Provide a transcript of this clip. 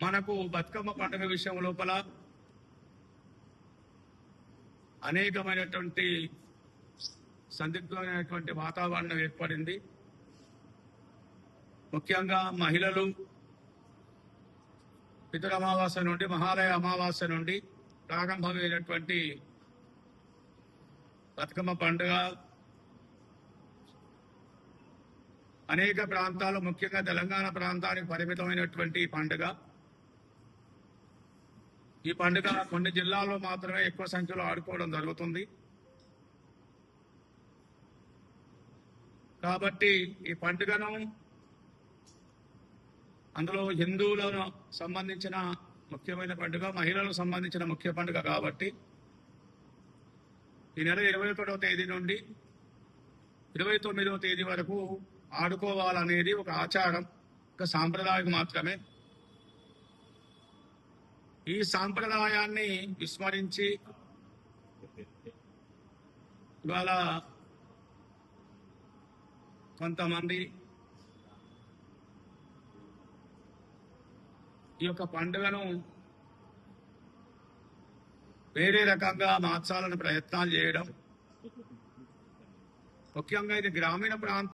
మనకు బతుకమ్మ పండుగ విషయం లోపల అనేకమైనటువంటి సందిగ్ధమైనటువంటి వాతావరణం ఏర్పడింది. ముఖ్యంగా మహిళలు పితృ అమావాస్య నుండి మహాలయ అమావాస్య నుండి ప్రారంభమైనటువంటి బతుకమ్మ పండుగ అనేక ప్రాంతాలు, ముఖ్యంగా తెలంగాణ ప్రాంతానికి పరిమితమైనటువంటి పండుగ. ఈ పండుగ కొన్ని జిల్లాల్లో మాత్రమే ఎక్కువ సంఖ్యలో ఆడుకోవడం జరుగుతుంది. కాబట్టి ఈ పండుగను అందులో హిందువులకు సంబంధించిన ముఖ్యమైన పండుగ, మహిళలకు సంబంధించిన ముఖ్య పండుగ కాబట్టి ఈ నెల 21వ తేదీ నుండి 29వ తేదీ వరకు ఆడుకోవాలనేది ఒక ఆచారం, ఒక సాంప్రదాయం మాత్రమే. ఈ సాంప్రదాయాన్ని విస్మరించి ఇవాళ కొంతమంది ఈ యొక్క పండుగను వేరే రకంగా మార్చాలని ప్రయత్నాలు చేయడం, ముఖ్యంగా ఇది గ్రామీణ ప్రాంతం